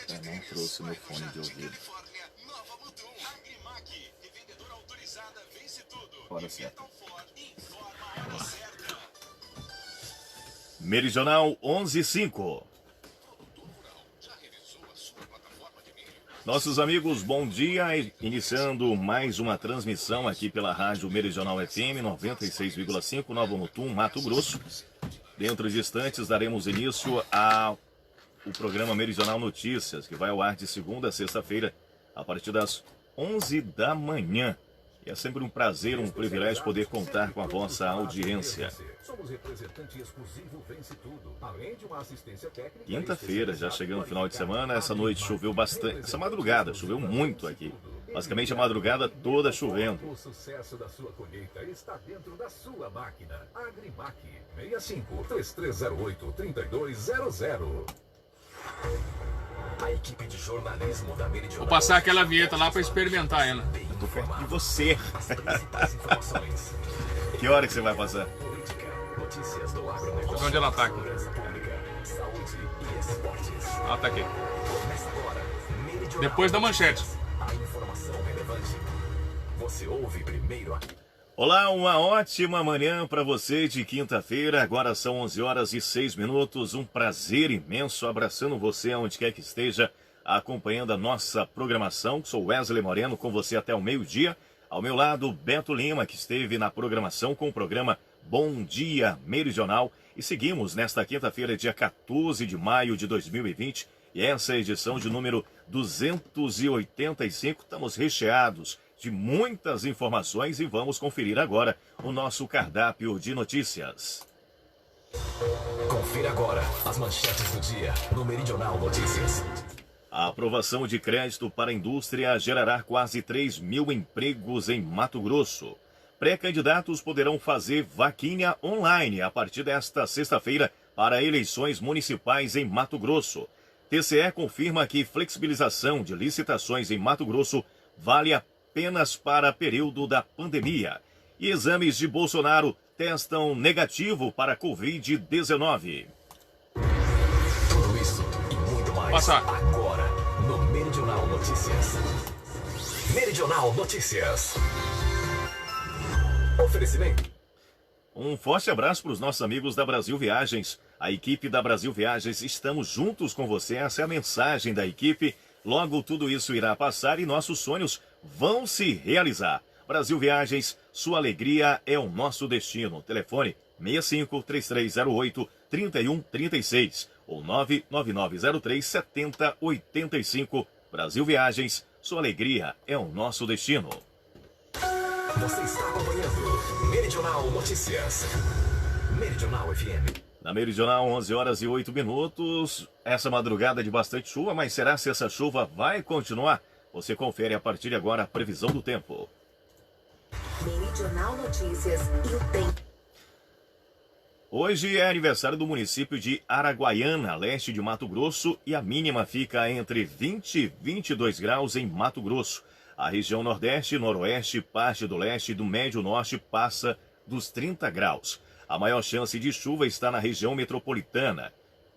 Não trouxe meu fone de ouvido. Hora certa. Meridional 11:05. Nossos amigos, bom dia. Iniciando mais uma transmissão aqui pela Rádio Meridional FM 96,5, Nova Mutum, Mato Grosso. Dentro de instantes daremos início ao programa Meridional Notícias, que vai ao ar de segunda a sexta-feira, a partir das 11 da manhã. E é sempre um prazer, um privilégio poder contar com a vossa audiência. Quinta-feira, já chegando no final de semana, essa noite choveu bastante, essa madrugada choveu muito aqui. Basicamente a madrugada toda chovendo. O sucesso da sua colheita está dentro da sua máquina. Agrimac 65-3308-3200. A equipe de jornalismo da Meridional. Vou passar aquela vinheta lá para experimentar ela. Eu tô perto de você. Que hora que você vai passar? Notícias do Deixa eu ver onde ela tá aqui. saúde e esportes. Ela tá aqui. Começa agora. Meridional. Depois da manchete. A informação relevante. Você ouve primeiro aqui. Olá, uma ótima manhã para você de quinta-feira. Agora são 11h06. Um prazer imenso abraçando você aonde quer que esteja, acompanhando a nossa programação. Sou Wesley Moreno com você até o meio-dia. Ao meu lado, Beto Lima, que esteve na programação com o programa Bom Dia Meridional. E seguimos nesta quinta-feira, dia 14 de maio de 2020. E essa é a edição de número 285. Estamos recheados de muitas informações e vamos conferir agora o nosso cardápio de notícias. Confira agora as manchetes do dia no Meridional Notícias. A aprovação de crédito para a indústria gerará quase 3 mil empregos em Mato Grosso. Pré-candidatos poderão fazer vaquinha online a partir desta sexta-feira para eleições municipais em Mato Grosso. TCE confirma que flexibilização de licitações em Mato Grosso vale apenas para período da pandemia. E exames de Bolsonaro testam negativo para Covid-19. Tudo isso e muito mais Passar. agora no Meridional Notícias. Meridional Notícias. Oferecimento. Um forte abraço para os nossos amigos da Brasil Viagens. A equipe da Brasil Viagens, estamos juntos com você. Essa é a mensagem da equipe. Logo tudo isso irá passar e nossos sonhos vão se realizar. Brasil Viagens, sua alegria é o nosso destino. Telefone 65-3308-3136 ou 99903-7085. Brasil Viagens, sua alegria é o nosso destino. Você está acompanhando Meridional Notícias. Meridional FM. Na Meridional, 11h08. Essa madrugada de bastante chuva, mas será se essa chuva vai continuar? Você confere a partir de agora a previsão do tempo. Meridional Notícias e o tempo. Hoje é aniversário do município de Araguaiana, leste de Mato Grosso, e a mínima fica entre 20 e 22 graus em Mato Grosso. A região nordeste, noroeste, parte do leste e do médio norte passa dos 30 graus. A maior chance de chuva está na região metropolitana.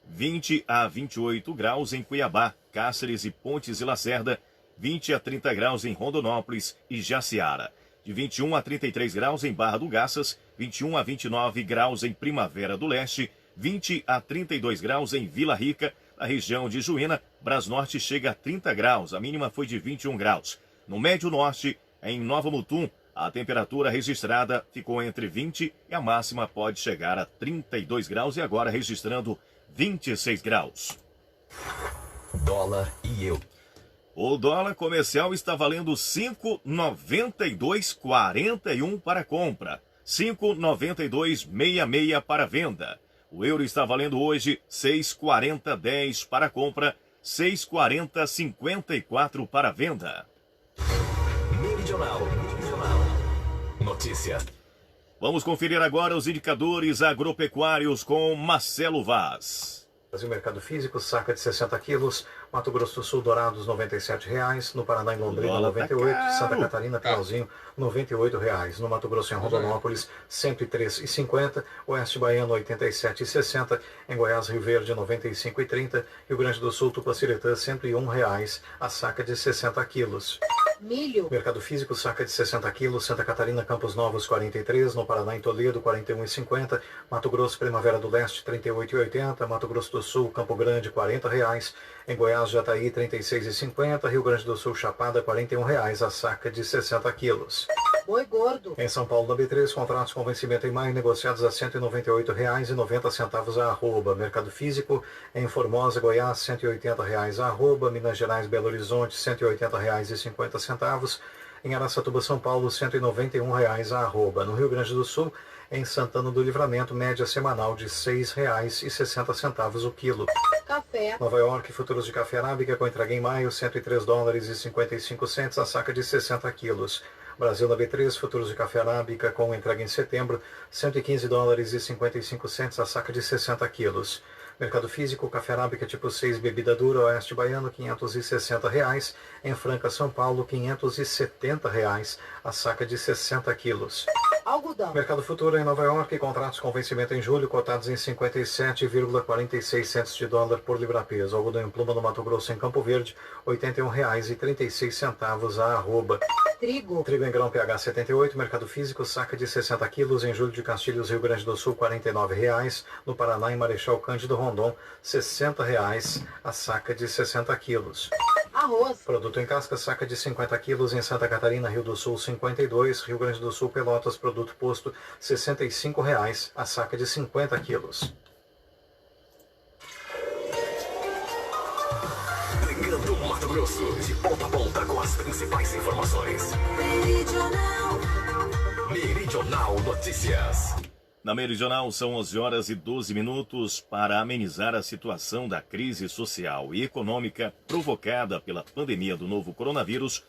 20 a 28 graus em Cuiabá, Cáceres e Pontes e Lacerda. 20 a 30 graus em Rondonópolis e Jaciara. De 21 a 33 graus em Barra do Garças. 21 a 29 graus em Primavera do Leste. 20 a 32 graus em Vila Rica. Na região de Juína, Brasnorte chega a 30 graus. A mínima foi de 21 graus. No Médio Norte, em Nova Mutum, a temperatura registrada ficou entre 20 e a máxima pode chegar a 32 graus e agora registrando 26 graus. Dólar e euro. O dólar comercial está valendo 5,9241 para compra, 5,9266 para venda. O euro está valendo hoje 6,4010 para compra, 6,4054 para venda. Meridional Notícias. Vamos conferir agora os indicadores agropecuários com Marcelo Vaz. Brasil Mercado Físico, saca de 60 quilos, Mato Grosso do Sul, Dourados, R$ 97,00, no Paraná, em Londrina, R$ 98,00, Santa Catarina, Pinhalzinho, R$ 98,00, no Mato Grosso, em Rondonópolis, R$ 103,50, Oeste Baiano, R$ 87,60, em Goiás, Rio Verde, R$ 95,30, Rio Grande do Sul, Tupaciretã, R$ 101,00, a saca de 60 quilos. Milho. Mercado Físico, saca de 60 quilos, Santa Catarina, Campos Novos, 43, no Paraná, em Toledo, 41,50, Mato Grosso, Primavera do Leste, 38,80, Mato Grosso do Sul, Campo Grande, R$40, em Goiás, Jataí, 36,50, Rio Grande do Sul, Chapada, R$41, a saca de 60 quilos. Boi gordo. Em São Paulo, na B3, contratos com vencimento em maio negociados a R$ 198,90 a arroba. Mercado Físico, em Formosa, Goiás, R$ 180 a arroba. Minas Gerais, Belo Horizonte, R$ 180,50. Em Araçatuba, São Paulo, R$ 191 a arroba. No Rio Grande do Sul, em Santana do Livramento, média semanal de R$ 6,60 o quilo. Café. Nova York, futuros de café arábica com entrega em maio, $103,55, a saca de 60 quilos. Brasil na B3, futuros de café arábica com entrega em setembro, $115,55, a saca de 60 quilos. Mercado Físico, café arábica tipo 6, bebida dura, Oeste Baiano, R$ 560. Em Franca, São Paulo, R$ 570, a saca de 60 quilos. Algodão. Mercado Futuro em Nova York, contratos com vencimento em julho, cotados em 57,46 de dólar por libra-peso. Algodão em pluma no Mato Grosso, em Campo Verde, R$ 81,36 a arroba. Trigo. Trigo em grão PH 78, mercado físico, saca de 60 quilos, em Júlio de Castilhos, Rio Grande do Sul, R$ 49,00. No Paraná, em Marechal Cândido Rondon, R$ 60,00, a saca de 60 quilos. Arroz. Produto em casca, saca de 50 quilos, em Santa Catarina, Rio do Sul, 52, Rio Grande do Sul, Pelotas, produto posto, R$ 65,00, a saca de 50 quilos. Ligando Mato Grosso, de ponta a ponta com as principais informações. Meridional Notícias. Na Meridional, são 11h12 para amenizar a situação da crise social e econômica provocada pela pandemia do novo coronavírus.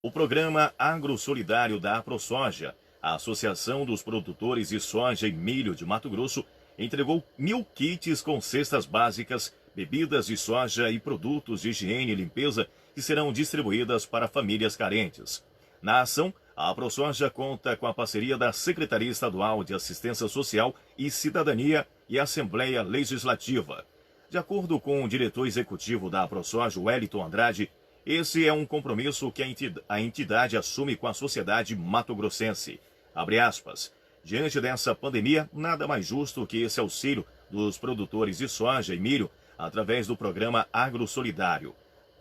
O programa Agrosolidário da AproSoja, a Associação dos Produtores de Soja e Milho de Mato Grosso, entregou 1.000 kits com cestas básicas, bebidas de soja e produtos de higiene e limpeza que serão distribuídas para famílias carentes. Na ação, a AproSoja conta com a parceria da Secretaria Estadual de Assistência Social e Cidadania e Assembleia Legislativa. De acordo com o diretor executivo da AproSoja, Wellington Andrade, esse é um compromisso que a entidade assume com a sociedade mato-grossense. Abre aspas. Diante dessa pandemia, nada mais justo que esse auxílio dos produtores de soja e milho através do programa Agrosolidário,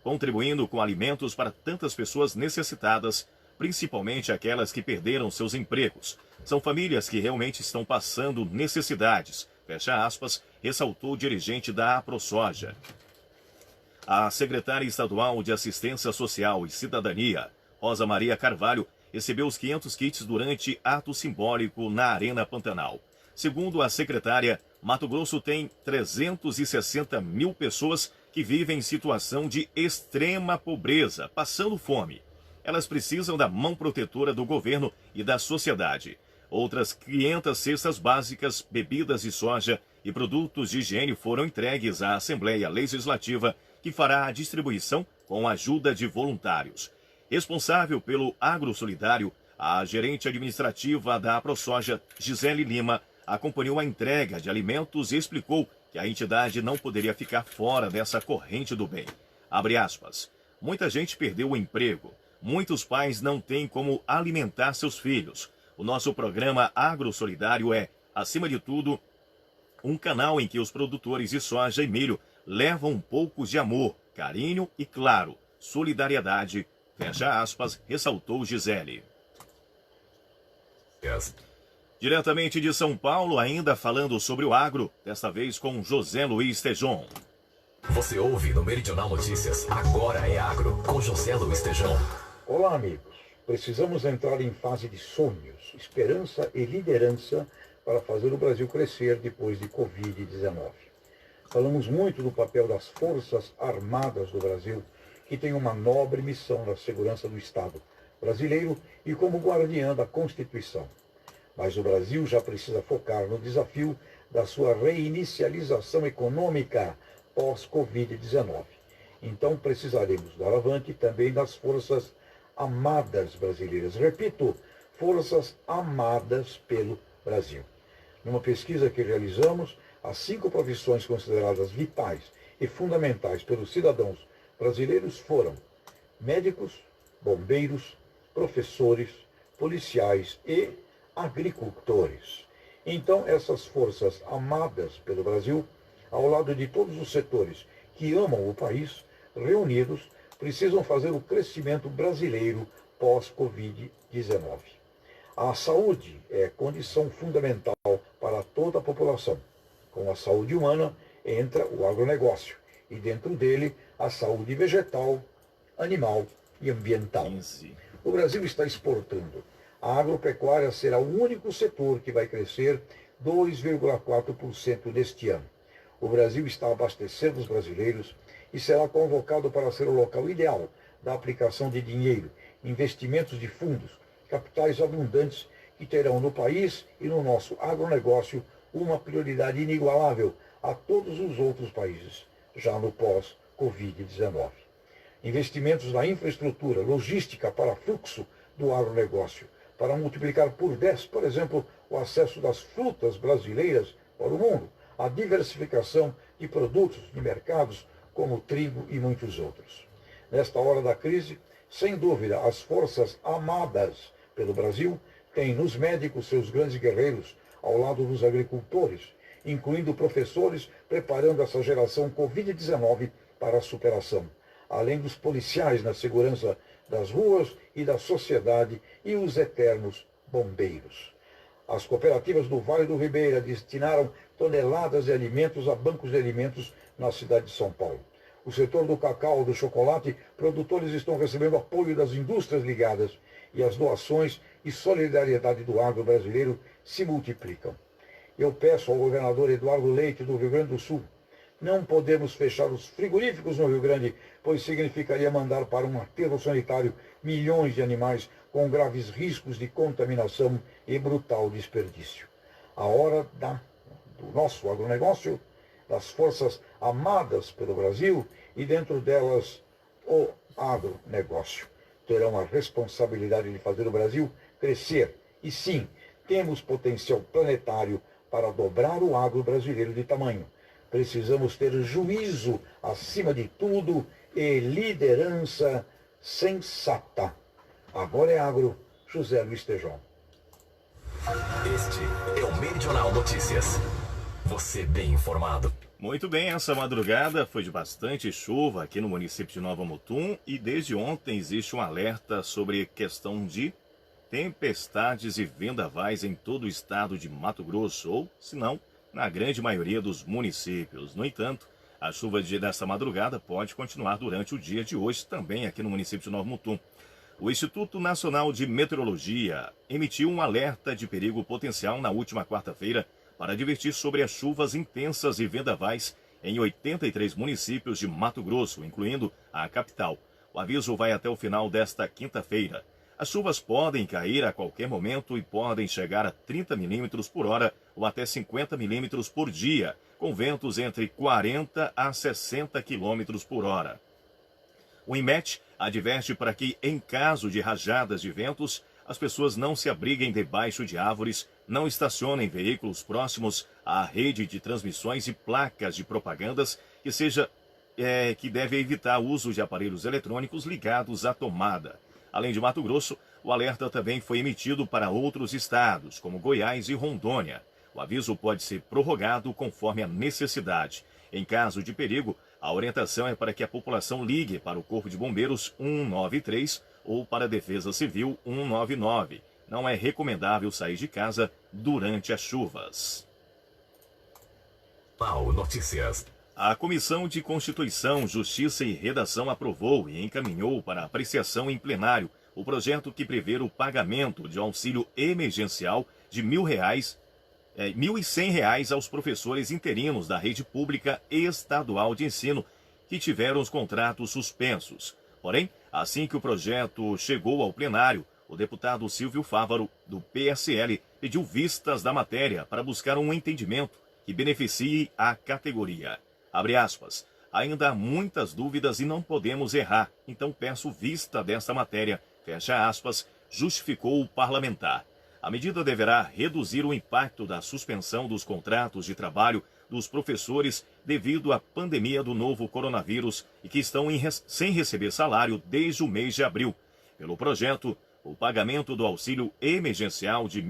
contribuindo com alimentos para tantas pessoas necessitadas, principalmente aquelas que perderam seus empregos. São famílias que realmente estão passando necessidades, fecha aspas, ressaltou o dirigente da AproSoja. A secretária estadual de Assistência Social e Cidadania, Rosa Maria Carvalho, recebeu os 500 kits durante ato simbólico na Arena Pantanal. Segundo a secretária, Mato Grosso tem 360 mil pessoas que vivem em situação de extrema pobreza, passando fome. Elas precisam da mão protetora do governo e da sociedade. Outras 500 cestas básicas, bebidas de soja e produtos de higiene foram entregues à Assembleia Legislativa, que fará a distribuição com a ajuda de voluntários. Responsável pelo Agrosolidário, a gerente administrativa da AproSoja, Gisele Lima, acompanhou a entrega de alimentos e explicou que a entidade não poderia ficar fora dessa corrente do bem. Abre aspas. Muita gente perdeu o emprego. Muitos pais não têm como alimentar seus filhos. O nosso programa Agrosolidário é, acima de tudo, um canal em que os produtores de soja e milho levam um pouco de amor, carinho e, claro, solidariedade, fecha aspas, ressaltou Gisele. Yes. Diretamente de São Paulo, ainda falando sobre o agro, desta vez com José Luiz Tejon. Você ouve no Meridional Notícias, Agora é Agro, com José Luiz Tejão. Olá, amigos. Precisamos entrar em fase de sonhos, esperança e liderança para fazer o Brasil crescer depois de Covid-19. Falamos muito do papel das Forças Armadas do Brasil, que tem uma nobre missão na segurança do Estado brasileiro e como guardiã da Constituição. Mas o Brasil já precisa focar no desafio da sua reinicialização econômica pós-Covid-19. Então precisaremos do avante também das forças amadas brasileiras. Repito, forças amadas pelo Brasil. Numa pesquisa que realizamos, as 5 profissões consideradas vitais e fundamentais pelos cidadãos brasileiros foram médicos, bombeiros, professores, policiais e agricultores. Então, essas forças amadas pelo Brasil, ao lado de todos os setores que amam o país, reunidos, precisam fazer o crescimento brasileiro pós-Covid-19. A saúde é condição fundamental para toda a população. Com a saúde humana entra o agronegócio e dentro dele a saúde vegetal, animal e ambiental. O Brasil está exportando. A agropecuária será o único setor que vai crescer 2,4% neste ano. O Brasil está abastecendo os brasileiros e será convocado para ser o local ideal da aplicação de dinheiro, investimentos de fundos, capitais abundantes que terão no país e no nosso agronegócio uma prioridade inigualável a todos os outros países, já no pós-Covid-19. Investimentos na infraestrutura, logística para fluxo do agronegócio, para multiplicar por 10, por exemplo, o acesso das frutas brasileiras para o mundo, a diversificação de produtos de mercados como o trigo e muitos outros. Nesta hora da crise, sem dúvida, as forças amadas pelo Brasil têm nos médicos seus grandes guerreiros, ao lado dos agricultores, incluindo professores preparando essa geração Covid-19 para a superação, além dos policiais na segurança das ruas e da sociedade e os eternos bombeiros. As cooperativas do Vale do Ribeira destinaram toneladas de alimentos a bancos de alimentos na cidade de São Paulo. O setor do cacau, do chocolate, produtores estão recebendo apoio das indústrias ligadas e as doações e solidariedade do agro brasileiro se multiplicam. Eu peço ao governador Eduardo Leite, do Rio Grande do Sul, não podemos fechar os frigoríficos no Rio Grande, pois significaria mandar para um aterro sanitário milhões de animais com graves riscos de contaminação e brutal desperdício. A hora do nosso agronegócio, das forças amadas pelo Brasil e dentro delas o agronegócio. Terão a responsabilidade de fazer o Brasil crescer. E sim, temos potencial planetário para dobrar o agro brasileiro de tamanho. Precisamos ter juízo acima de tudo e liderança sensata. Agora é agro, José Luiz Tejão. Este é o Meridional Notícias. Você bem informado. Muito bem, essa madrugada foi de bastante chuva aqui no município de Nova Mutum e desde ontem existe um alerta sobre questão de tempestades e vendavais em todo o estado de Mato Grosso, ou, se não, na grande maioria dos municípios. No entanto, a chuva dessa madrugada pode continuar durante o dia de hoje também aqui no município de Nova Mutum. O Instituto Nacional de Meteorologia emitiu um alerta de perigo potencial na última quarta-feira para advertir sobre as chuvas intensas e vendavais em 83 municípios de Mato Grosso, incluindo a capital. O aviso vai até o final desta quinta-feira. As chuvas podem cair a qualquer momento e podem chegar a 30 milímetros por hora ou até 50 milímetros por dia, com ventos entre 40 a 60 quilômetros por hora. O INMET adverte para que, em caso de rajadas de ventos, as pessoas não se abriguem debaixo de árvores, não estacionem veículos próximos à rede de transmissões e placas de propagandas, que deve evitar o uso de aparelhos eletrônicos ligados à tomada. Além de Mato Grosso, o alerta também foi emitido para outros estados, como Goiás e Rondônia. O aviso pode ser prorrogado conforme a necessidade. Em caso de perigo, a orientação é para que a população ligue para o Corpo de Bombeiros 193 ou para a Defesa Civil 199. Não é recomendável sair de casa durante as chuvas. Notícias. A Comissão de Constituição, Justiça e Redação aprovou e encaminhou para apreciação em plenário o projeto que prevê o pagamento de auxílio emergencial de R$ 1.100 aos professores interinos da rede pública e estadual de ensino que tiveram os contratos suspensos. Porém, assim que o projeto chegou ao plenário, o deputado Silvio Fávaro, do PSL, pediu vistas da matéria para buscar um entendimento que beneficie a categoria. Abre aspas. Ainda há muitas dúvidas e não podemos errar, então peço vista desta matéria, fecha aspas, justificou o parlamentar. A medida deverá reduzir o impacto da suspensão dos contratos de trabalho dos professores devido à pandemia do novo coronavírus e que estão sem receber salário desde o mês de abril. Pelo projeto, o pagamento do auxílio emergencial de R$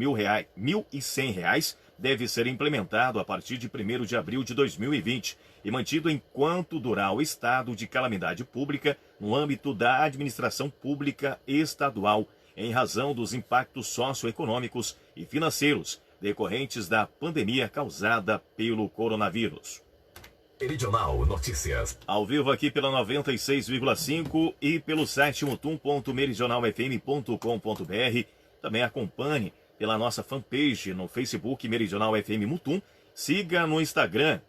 1.100 deve ser implementado a partir de 1º de abril de 2020 e mantido enquanto durar o estado de calamidade pública no âmbito da administração pública estadual, em razão dos impactos socioeconômicos e financeiros decorrentes da pandemia causada pelo coronavírus. Meridional Notícias. Ao vivo aqui pela 96,5 e pelo site mutum.meridionalfm.com.br. Também acompanhe pela nossa fanpage no Facebook Meridional FM Mutum. Siga no Instagram,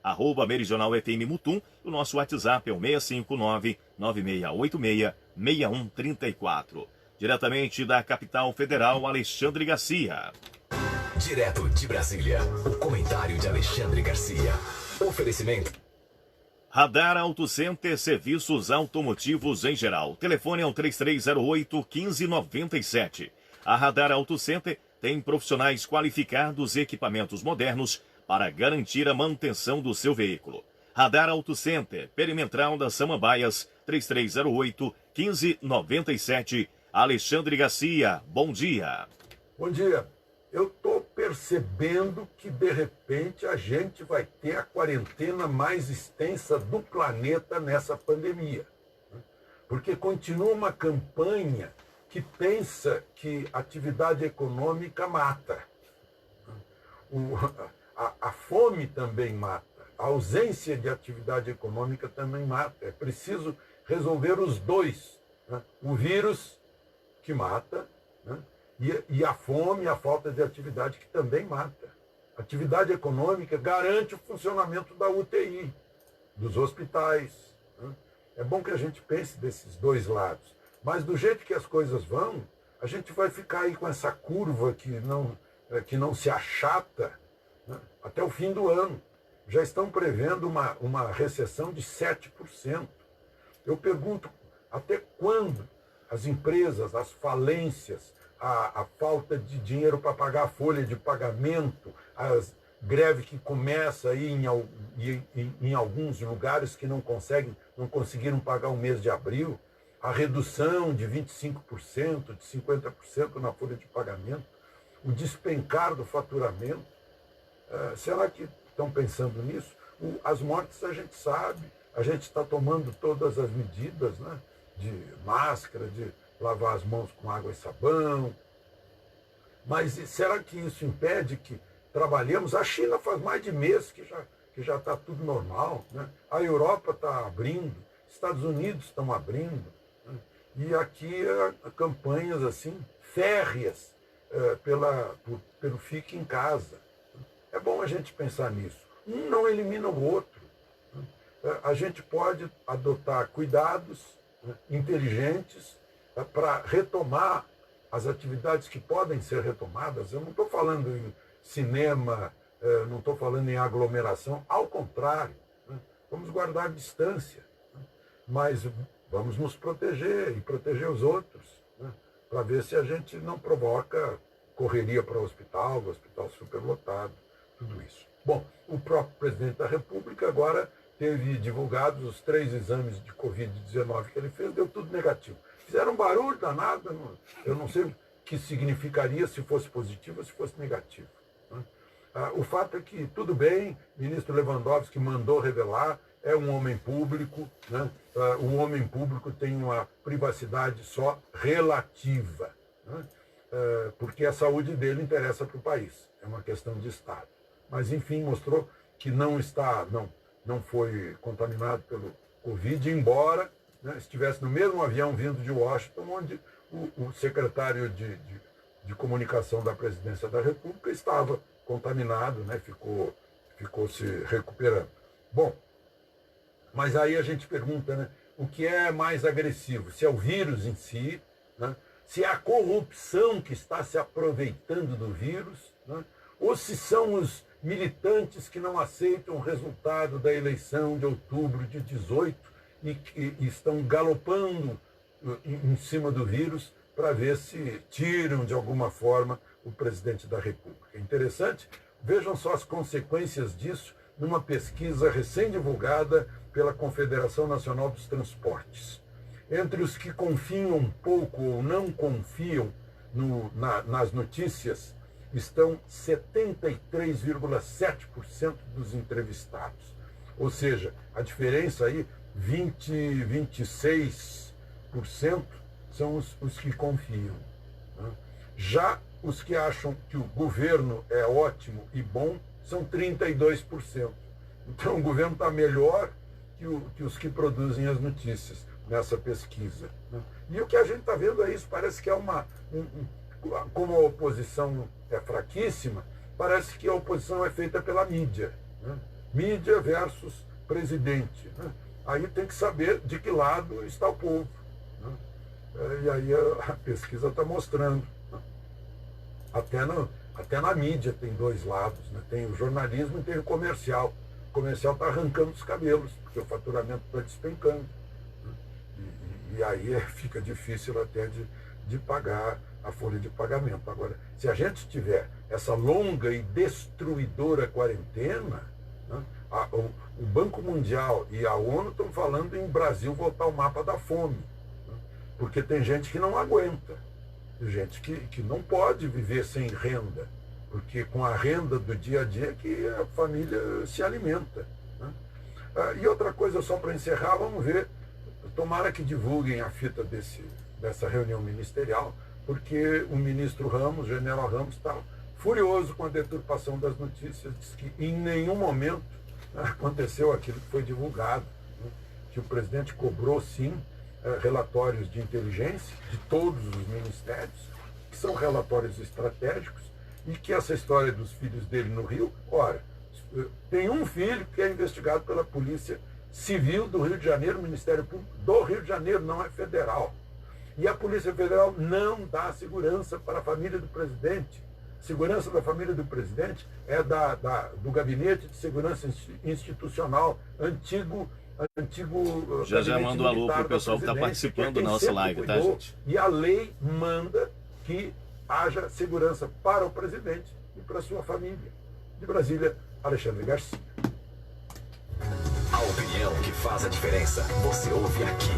@Meridional FM Mutum. O nosso WhatsApp é o 659-9686-6134. Diretamente da capital federal, Alexandre Garcia. Direto de Brasília, o comentário de Alexandre Garcia. Oferecimento. Radar Auto Center, serviços automotivos em geral. Telefone é o 3308-1597. A Radar Auto Center tem profissionais qualificados e equipamentos modernos para garantir a manutenção do seu veículo. Radar Auto Center, Perimetral das Samambaias, 3308-1597. Alexandre Garcia, bom dia. Bom dia. Eu estou percebendo que, de repente, a gente vai ter a quarentena mais extensa do planeta nessa pandemia. Porque continua uma campanha que pensa que atividade econômica mata. A fome também mata. A ausência de atividade econômica também mata. É preciso resolver os dois. O vírus, que mata, e a fome e a falta de atividade, que também mata. Atividade econômica garante o funcionamento da UTI, dos hospitais. É bom que a gente pense desses dois lados. Mas do jeito que as coisas vão, a gente vai ficar aí com essa curva que não se achata, até o fim do ano. Já estão prevendo uma recessão de 7%. Eu pergunto, até quando as empresas, as falências, a falta de dinheiro para pagar a folha de pagamento, a greve que começa aí em alguns lugares que não conseguiram pagar o mês de abril, a redução de 25%, de 50% na folha de pagamento, o despencar do faturamento. Será que estão pensando nisso? As mortes a gente sabe, a gente está tomando todas as medidas, né? De máscara, de lavar as mãos com água e sabão. Mas será que isso impede que trabalhemos? A China faz mais de mês que já está tudo normal, né? A Europa está abrindo, Estados Unidos estão abrindo, né? E aqui campanhas assim férreas pelo fique em casa. É bom a gente pensar nisso. Um não elimina o outro. A gente pode adotar cuidados inteligentes para retomar as atividades que podem ser retomadas. Eu não estou falando em cinema, não estou falando em aglomeração, ao contrário, vamos guardar distância, mas vamos nos proteger e proteger os outros, para ver se a gente não provoca correria para o hospital superlotado, tudo isso. Bom, o próprio presidente da República agora teve divulgados os 3 exames de Covid-19 que ele fez, deu tudo negativo. Fizeram um barulho danado, eu não sei o que significaria se fosse positivo ou se fosse negativo. O fato é que, tudo bem, o ministro Lewandowski mandou revelar, é um homem público, né? O homem público tem uma privacidade só relativa, né? Porque a saúde dele interessa para o país, é uma questão de Estado. Mas, enfim, mostrou que não foi contaminado pelo Covid, embora, né, estivesse no mesmo avião vindo de Washington, onde o secretário de comunicação da presidência da República estava contaminado, né, ficou se recuperando. Bom, mas aí a gente pergunta, né, o que é mais agressivo? Se é o vírus em si, né, se é a corrupção que está se aproveitando do vírus, né, ou se são os militantes que não aceitam o resultado da eleição de outubro de 18 e que estão galopando em cima do vírus para ver se tiram de alguma forma o presidente da República. É interessante, vejam só as consequências disso numa pesquisa recém-divulgada pela Confederação Nacional dos Transportes. Entre os que confiam pouco ou não confiam nas notícias, estão 73,7% dos entrevistados. Ou seja, a diferença aí, 26% são os que confiam. Né? Já os que acham que o governo é ótimo e bom são 32%. Então o governo está melhor que os que produzem as notícias nessa pesquisa. Né? E o que a gente está vendo é isso, parece que é como a oposição é fraquíssima, parece que a oposição é feita pela mídia. Né? Mídia versus presidente. Né? Aí tem que saber de que lado está o povo. Né? E aí a pesquisa está mostrando. Né? Até na mídia tem dois lados. Né? Tem o jornalismo e tem o comercial. O comercial está arrancando os cabelos, porque o faturamento está despencando. Né? E aí fica difícil até de pagar a folha de pagamento. Agora, se a gente tiver essa longa e destruidora quarentena, né, o Banco Mundial e a ONU estão falando em Brasil voltar ao mapa da fome, né, porque tem gente que não aguenta, tem gente que não pode viver sem renda, porque com a renda do dia a dia que a família se alimenta. Né. E outra coisa, só para encerrar, vamos ver, tomara que divulguem a fita dessa reunião ministerial, porque o ministro Ramos, o general Ramos, está furioso com a deturpação das notícias, diz que em nenhum momento aconteceu aquilo que foi divulgado, né? Que o presidente cobrou, sim, relatórios de inteligência de todos os ministérios, que são relatórios estratégicos, e que essa história dos filhos dele no Rio, ora, tem um filho que é investigado pela Polícia Civil do Rio de Janeiro, o Ministério Público do Rio de Janeiro, não é federal. E a Polícia Federal não dá segurança para a família do presidente. Segurança da família do presidente é do Gabinete de Segurança Institucional, antigo já manda um alô para o pessoal que está participando da nossa live, tá, gente? E a lei manda que haja segurança para o presidente e para a sua família. De Brasília, Alexandre Garcia. A opinião que faz a diferença, você ouve aqui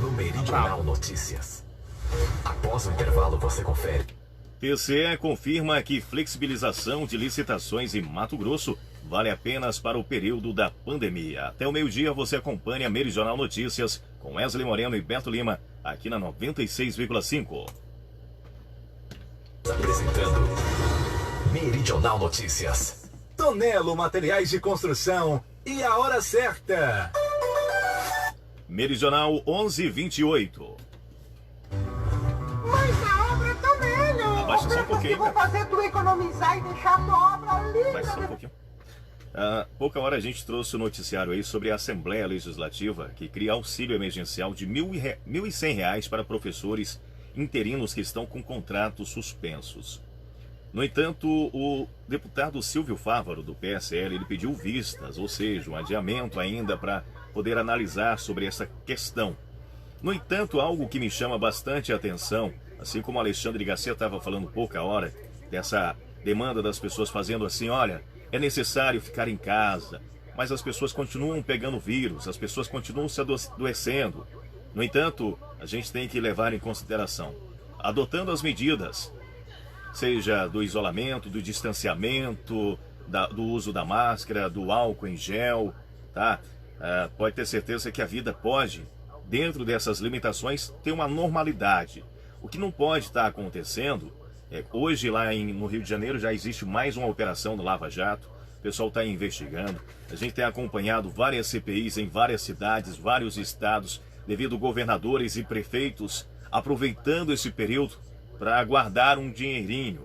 no Meridional Notícias. Após o intervalo, você confere. TCE confirma que flexibilização de licitações em Mato Grosso vale apenas para o período da pandemia. Até o meio-dia você acompanha Meridional Notícias com Wesley Moreno e Beto Lima, aqui na 96,5. Apresentando Meridional Notícias. Tonelo Materiais de Construção e a hora certa. Meridional 11:28. Mas a obra Tonelo! Abaixa só um pouquinho. Vou fazer tu economizar e deixar a tua obra linda. Abaixa só um pouquinho. Pouca hora a gente trouxe o noticiário aí sobre a Assembleia Legislativa que cria auxílio emergencial de R$ 1.100 para professores interinos que estão com contratos suspensos. No entanto, o deputado Silvio Fávaro, do PSL, ele pediu vistas, ou seja, um adiamento ainda para poder analisar sobre essa questão. No entanto, algo que me chama bastante atenção, assim como o Alexandre Garcia estava falando pouca hora, dessa demanda das pessoas fazendo assim, olha, é necessário ficar em casa, mas as pessoas continuam pegando vírus, as pessoas continuam se adoecendo. No entanto, a gente tem que levar em consideração, adotando as medidas, seja do isolamento, do distanciamento, do uso da máscara, do álcool em gel, tá? Pode ter certeza que a vida pode, dentro dessas limitações, ter uma normalidade. O que não pode estar acontecendo é que hoje lá no Rio de Janeiro já existe mais uma operação do Lava Jato, o pessoal está investigando, a gente tem acompanhado várias CPIs em várias cidades, vários estados, devido governadores e prefeitos aproveitando esse período para guardar um dinheirinho.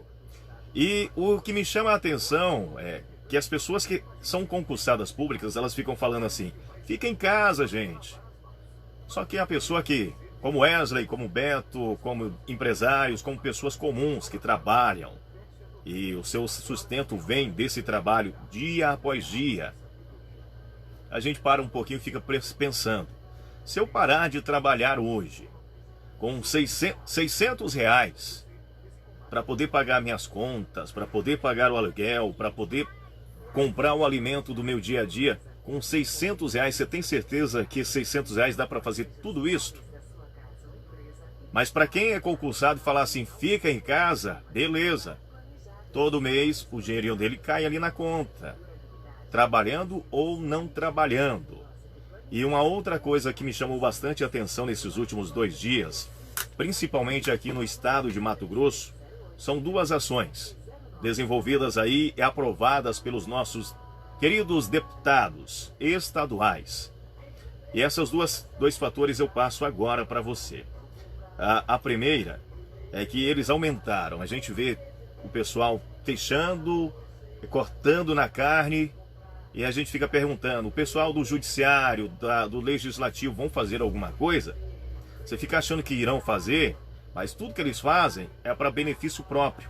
E o que me chama a atenção é que as pessoas que são concursadas públicas, elas ficam falando assim, fica em casa, gente. Só que a pessoa que, como Wesley, como Beto, como empresários, como pessoas comuns que trabalham, e o seu sustento vem desse trabalho dia após dia, a gente para um pouquinho e fica pensando, se eu parar de trabalhar hoje com 600 reais para poder pagar minhas contas, para poder pagar o aluguel, para poder comprar o alimento do meu dia a dia, com 600 reais, você tem certeza que 600 reais dá para fazer tudo isso? Mas para quem é concursado e falar assim, fica em casa, beleza. Todo mês o dinheirinho dele cai ali na conta, trabalhando ou não trabalhando. E uma outra coisa que me chamou bastante atenção nesses últimos 2 dias, principalmente aqui no estado de Mato Grosso, são 2 ações desenvolvidas aí e aprovadas pelos nossos queridos deputados estaduais. E essas dois fatores eu passo agora para você. A primeira é que eles aumentaram. A gente vê o pessoal fechando, cortando na carne, e a gente fica perguntando, o pessoal do judiciário, do legislativo vão fazer alguma coisa? Você fica achando que irão fazer, mas tudo que eles fazem é para benefício próprio.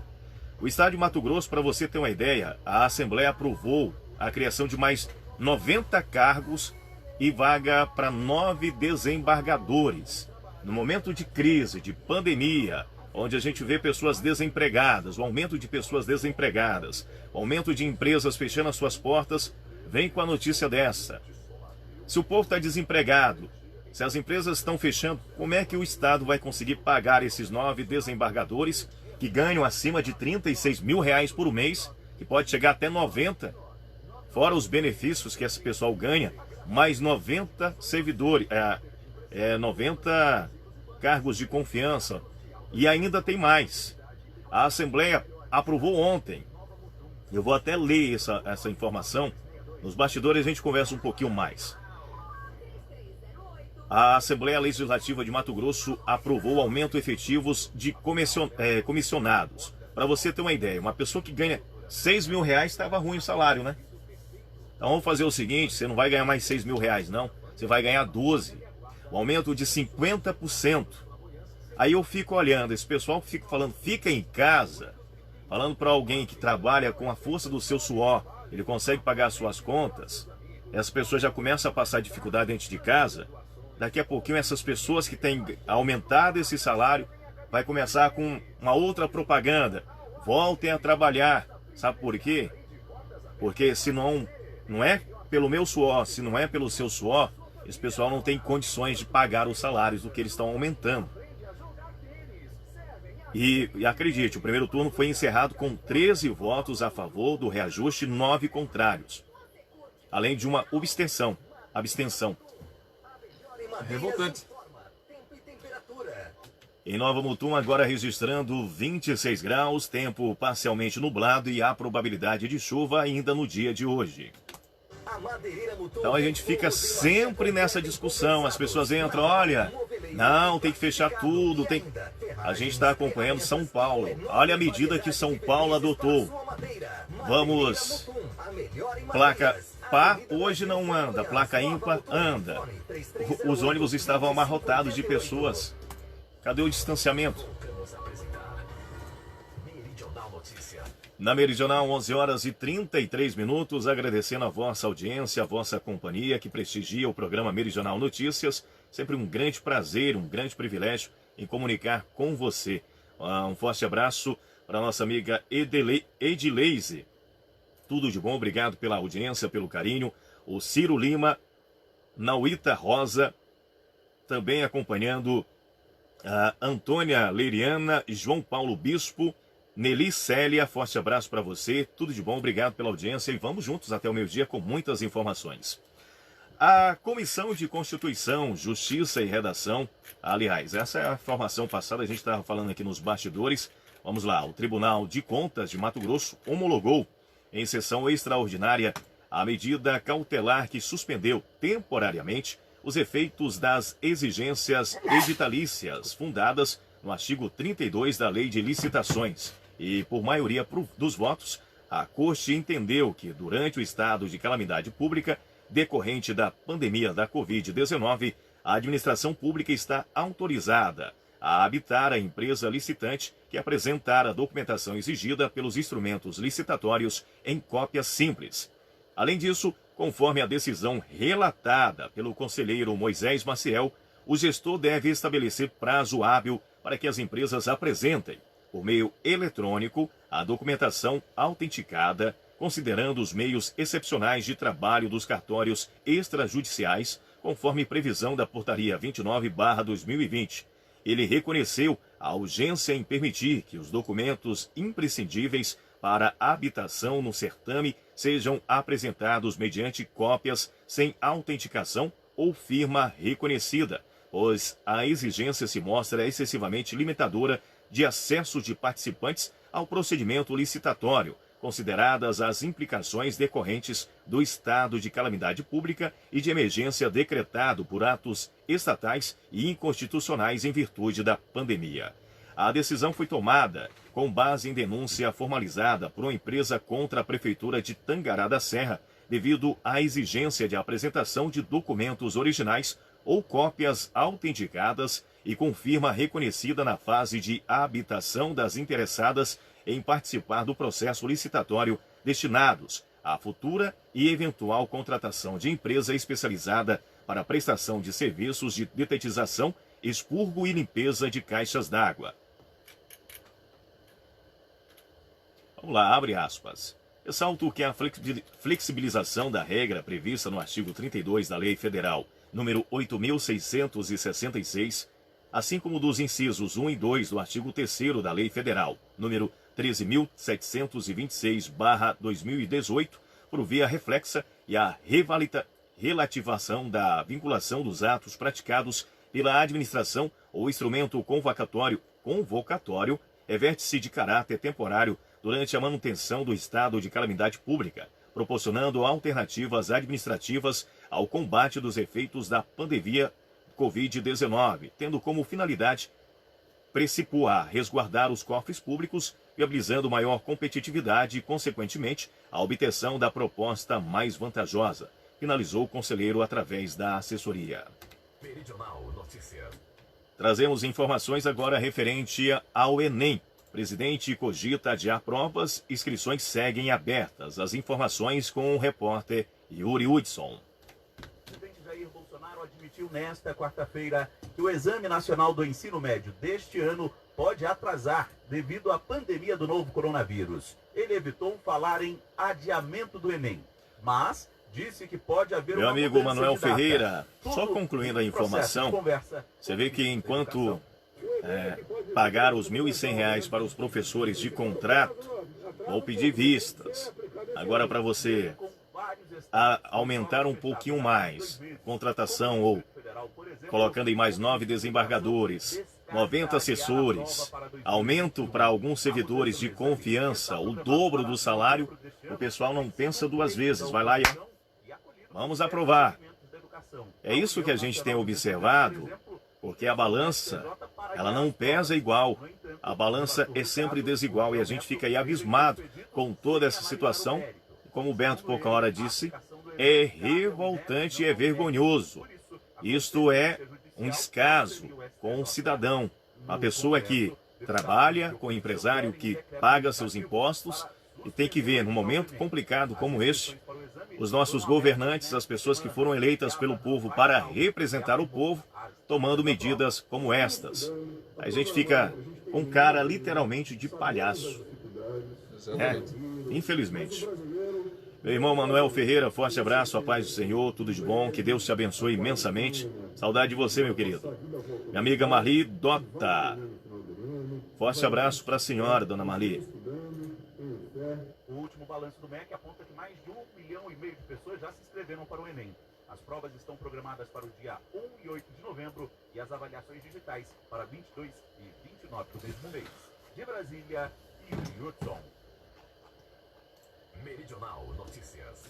O estado de Mato Grosso, para você ter uma ideia, a Assembleia aprovou a criação de mais 90 cargos e vaga para 9 desembargadores. No momento de crise, de pandemia, onde a gente vê pessoas desempregadas, o aumento de pessoas desempregadas, o aumento de empresas fechando as suas portas, vem com a notícia dessa. Se o povo está desempregado, se as empresas estão fechando, como é que o Estado vai conseguir pagar esses 9 desembargadores que ganham acima de 36 mil reais por mês, que pode chegar até 90, fora os benefícios que esse pessoal ganha, mais 90 servidores, 90 cargos de confiança, e ainda tem mais. A Assembleia aprovou ontem, eu vou até ler essa informação, nos bastidores a gente conversa um pouquinho mais. A Assembleia Legislativa de Mato Grosso aprovou o aumento efetivos de comissionados. Para você ter uma ideia, uma pessoa que ganha 6 mil reais estava ruim o salário, né? Então vamos fazer o seguinte, você não vai ganhar mais 6 mil reais não, você vai ganhar 12. Um aumento de 50%. Aí eu fico olhando, esse pessoal fica falando, fica em casa, falando para alguém que trabalha com a força do seu suor, ele consegue pagar as suas contas, essa pessoa já começa a passar dificuldade dentro de casa. Daqui a pouquinho essas pessoas que têm aumentado esse salário vai começar com uma outra propaganda. Voltem a trabalhar. Sabe por quê? Porque se não é pelo meu suor, se não é pelo seu suor, esse pessoal não tem condições de pagar os salários do que eles estão aumentando. E acredite, o primeiro turno foi encerrado com 13 votos a favor do reajuste e 9 contrários. Além de uma abstenção. Revoltante. Em Nova Mutum, agora registrando 26 graus, tempo parcialmente nublado e há probabilidade de chuva ainda no dia de hoje. Então a gente fica sempre nessa discussão, as pessoas entram, olha, não, tem que fechar tudo, tem... A gente está acompanhando São Paulo, olha a medida que São Paulo adotou. Vamos, placa pá, hoje não anda, placa ímpar anda. Os ônibus estavam amarrotados de pessoas. Cadê o distanciamento? Na Meridional, 11 horas e 33 minutos, agradecendo a vossa audiência, a vossa companhia que prestigia o programa Meridional Notícias. Sempre um grande prazer, um grande privilégio em comunicar com você. Um forte abraço para a nossa amiga Edileise. Tudo de bom, obrigado pela audiência, pelo carinho. O Ciro Lima, Nauíta Rosa, também acompanhando a Antônia Leiriana, João Paulo Bispo, Nelly Célia, forte abraço para você, tudo de bom, obrigado pela audiência e vamos juntos até o meio-dia com muitas informações. A Comissão de Constituição, Justiça e Redação, aliás, essa é a informação passada, a gente estava falando aqui nos bastidores, vamos lá, o Tribunal de Contas de Mato Grosso homologou em sessão extraordinária a medida cautelar que suspendeu temporariamente os efeitos das exigências editalícias fundadas no artigo 32 da Lei de Licitações. E, por maioria dos votos, a Corte entendeu que, durante o estado de calamidade pública decorrente da pandemia da Covid-19, a administração pública está autorizada a habitar a empresa licitante que apresentar a documentação exigida pelos instrumentos licitatórios em cópia simples. Além disso, conforme a decisão relatada pelo conselheiro Moisés Maciel, o gestor deve estabelecer prazo hábil para que as empresas apresentem, por meio eletrônico, a documentação autenticada, considerando os meios excepcionais de trabalho dos cartórios extrajudiciais, conforme previsão da Portaria 29/2020. Ele reconheceu a urgência em permitir que os documentos imprescindíveis para a habitação no certame sejam apresentados mediante cópias sem autenticação ou firma reconhecida, pois a exigência se mostra excessivamente limitadora de acesso de participantes ao procedimento licitatório, consideradas as implicações decorrentes do estado de calamidade pública e de emergência decretado por atos estatais e inconstitucionais em virtude da pandemia. A decisão foi tomada com base em denúncia formalizada por uma empresa contra a Prefeitura de Tangará da Serra, devido à exigência de apresentação de documentos originais ou cópias autenticadas e com firma reconhecida na fase de habitação das interessadas em participar do processo licitatório destinados à futura e eventual contratação de empresa especializada para a prestação de serviços de detetização, expurgo e limpeza de caixas d'água. Vamos lá, abre aspas. Ressalto que a flexibilização da regra prevista no artigo 32 da Lei Federal número 8.666, assim como dos incisos 1 e 2 do artigo 3º da Lei Federal número 13.726/2018, por via reflexa e a relativação da vinculação dos atos praticados pela administração ou instrumento convocatório é vértice de caráter temporário durante a manutenção do estado de calamidade pública, proporcionando alternativas administrativas ao combate dos efeitos da pandemia Covid-19, tendo como finalidade precipuar, resguardar os cofres públicos, viabilizando maior competitividade e, consequentemente, a obtenção da proposta mais vantajosa, finalizou o conselheiro através da assessoria. Meridional Notícias. Trazemos informações agora referente ao Enem. Presidente cogita adiar provas, inscrições seguem abertas. As informações com o repórter Yuri Hudson. O presidente Jair Bolsonaro admitiu nesta quarta-feira que o Exame Nacional do Ensino Médio deste ano pode atrasar devido à pandemia do novo coronavírus. Ele evitou falar em adiamento do Enem, mas disse que pode haver Meu uma amigo mudança Manuel de data. Ferreira, Tudo só concluindo a em processo de informação, conversa você vê que enquanto pagar os R$ 1.100 para os professores de contrato, vou pedir vistas. Agora, para você aumentar um pouquinho mais, contratação ou colocando em mais 9 desembargadores, 90 assessores, aumento para alguns servidores de confiança, o dobro do salário, o pessoal não pensa duas vezes, vai lá e vamos aprovar. É isso que a gente tem observado, porque a balança, ela não pesa igual. A balança é sempre desigual e a gente fica aí abismado com toda essa situação. Como o Beto pouca hora disse, é revoltante e é vergonhoso. Isto é um descaso com o cidadão, uma pessoa que trabalha com o empresário que paga seus impostos e tem que ver, num momento complicado como este, os nossos governantes, as pessoas que foram eleitas pelo povo para representar o povo, tomando medidas como estas. A gente fica com cara literalmente de palhaço. Infelizmente. Meu irmão Manuel Ferreira, forte abraço, a paz do Senhor, tudo de bom, que Deus te abençoe imensamente. Saudade de você, meu querido. Minha amiga Marli Dota. Forte abraço para a senhora, dona Marli. O último balanço do MEC aponta que mais de 1,5 milhão de pessoas já se inscreveram para o Enem. As provas estão programadas para o dia 1 e 8 de novembro e as avaliações digitais para 22 e 29 do mesmo mês. De Brasília, Yuri Hudson. Meridional Notícias.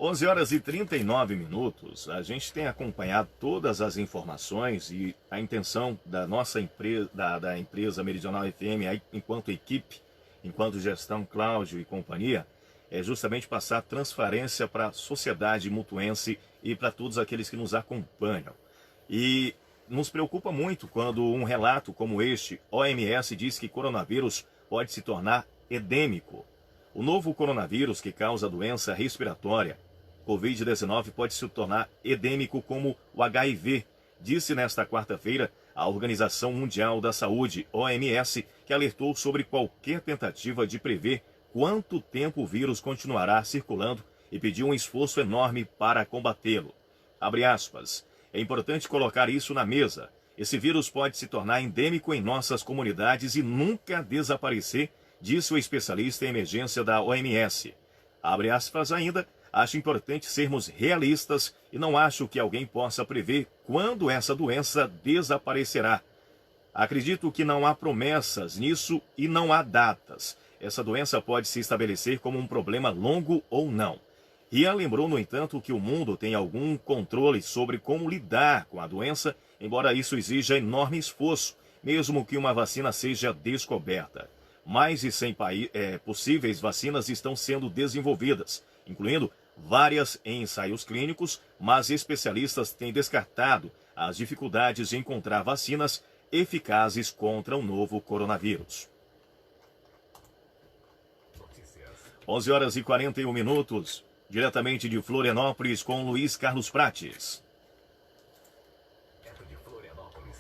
11 horas e 39 minutos. A gente tem acompanhado todas as informações e a intenção da nossa empresa, da empresa Meridional FM, enquanto equipe, enquanto gestão Cláudio e companhia, é justamente passar transparência para a sociedade mutuense e para todos aqueles que nos acompanham. E nos preocupa muito quando um relato como este, OMS diz que coronavírus pode se tornar endêmico. O novo coronavírus que causa doença respiratória, Covid-19, pode se tornar endêmico como o HIV, disse nesta quarta-feira a Organização Mundial da Saúde, OMS, que alertou sobre qualquer tentativa de prever quanto tempo o vírus continuará circulando e pediu um esforço enorme para combatê-lo. Abre aspas. É importante colocar isso na mesa. Esse vírus pode se tornar endêmico em nossas comunidades e nunca desaparecer, disse o especialista em emergência da OMS. Abre aspas ainda. Acho importante sermos realistas e não acho que alguém possa prever quando essa doença desaparecerá. Acredito que não há promessas nisso e não há datas. Essa doença pode se estabelecer como um problema longo ou não. Rian lembrou, no entanto, que o mundo tem algum controle sobre como lidar com a doença, embora isso exija enorme esforço, mesmo que uma vacina seja descoberta. Mais de 100 possíveis vacinas estão sendo desenvolvidas, incluindo várias em ensaios clínicos, mas especialistas têm descartado as dificuldades de encontrar vacinas eficazes contra o novo coronavírus. 11 horas e 41 minutos, diretamente de Florianópolis com Luiz Carlos Prates. De Florianópolis,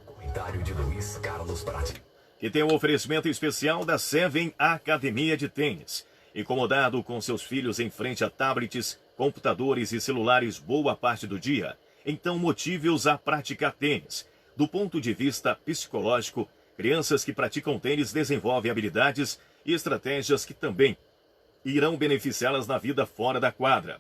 comentário de Luiz Carlos Prates. Que tem um oferecimento especial da Seven Academia de Tênis. Incomodado com seus filhos em frente a tablets, computadores e celulares boa parte do dia? Então motive-os a praticar tênis. Do ponto de vista psicológico, crianças que praticam tênis desenvolvem habilidades e estratégias que também irão beneficiá-las na vida fora da quadra.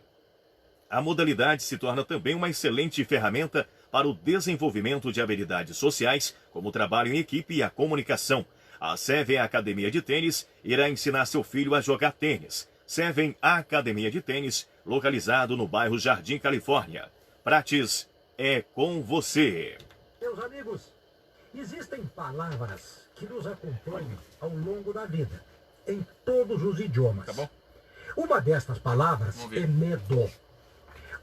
A modalidade se torna também uma excelente ferramenta para o desenvolvimento de habilidades sociais, como o trabalho em equipe e a comunicação. A Seven Academia de Tênis irá ensinar seu filho a jogar tênis. Seven Academia de Tênis, localizado no bairro Jardim, Califórnia. Prates, é com você. Meus amigos, existem palavras que nos acompanham ao longo da vida, em todos os idiomas. Tá bom? Uma destas palavras é medo.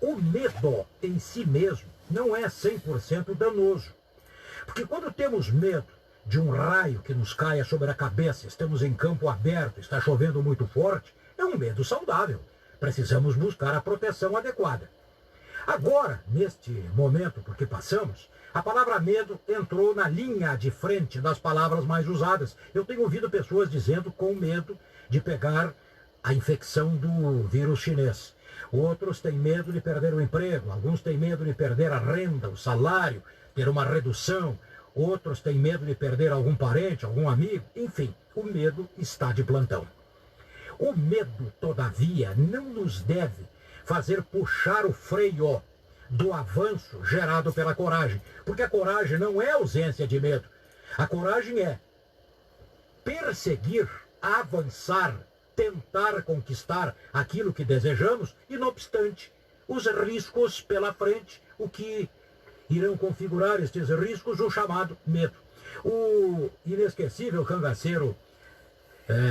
O medo em si mesmo não é 100% danoso. Porque quando temos medo de um raio que nos caia sobre a cabeça, estamos em campo aberto, está chovendo muito forte, é um medo saudável. Precisamos buscar a proteção adequada. Agora, neste momento por que passamos, a palavra medo entrou na linha de frente das palavras mais usadas. Eu tenho ouvido pessoas dizendo com medo de pegar a infecção do vírus chinês. Outros têm medo de perder o emprego, alguns têm medo de perder a renda, o salário, ter uma redução. Outros têm medo de perder algum parente, algum amigo. Enfim, o medo está de plantão. O medo, todavia, não nos deve fazer puxar o freio do avanço gerado pela coragem. Porque a coragem não é ausência de medo. A coragem é perseguir, avançar, tentar conquistar aquilo que desejamos e, não obstante, os riscos pela frente, o que irão configurar estes riscos, o chamado medo. O inesquecível cangaceiro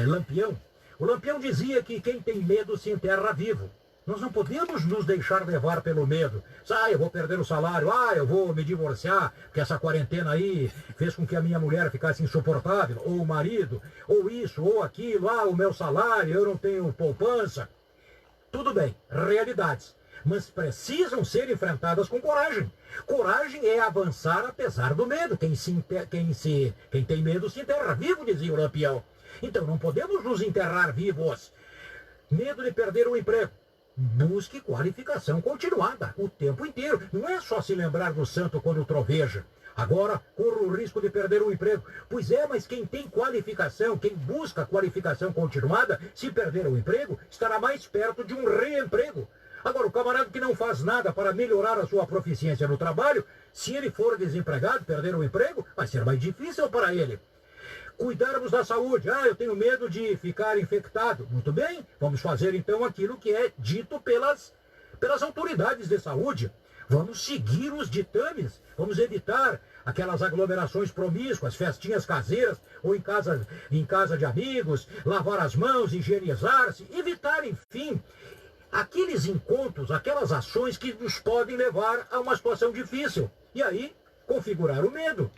Lampião, o Lampião dizia que quem tem medo se enterra vivo. Nós não podemos nos deixar levar pelo medo. Eu vou perder o salário, eu vou me divorciar, porque essa quarentena aí fez com que a minha mulher ficasse insuportável, ou o marido, ou isso, ou aquilo, o meu salário, eu não tenho poupança. Tudo bem, realidades, mas precisam ser enfrentadas com coragem. Coragem é avançar apesar do medo. Quem tem medo se enterra vivo, dizia o Lampião. Então não podemos nos enterrar vivos. Medo de perder o emprego. Busque qualificação continuada o tempo inteiro. Não é só se lembrar do santo quando troveja. Agora, corro o risco de perder o emprego. Pois é, mas quem tem qualificação, quem busca qualificação continuada, se perder o emprego, estará mais perto de um reemprego. Agora, o camarada que não faz nada para melhorar a sua proficiência no trabalho, se ele for desempregado, perder o emprego, vai ser mais difícil para ele. Cuidarmos da saúde. Eu tenho medo de ficar infectado. Muito bem, vamos fazer então aquilo que é dito pelas autoridades de saúde. Vamos seguir os ditames, vamos evitar aquelas aglomerações promíscuas, festinhas caseiras ou em casa de amigos, lavar as mãos, higienizar-se, evitar, enfim, aqueles encontros, aquelas ações que nos podem levar a uma situação difícil. E aí, configurar o medo.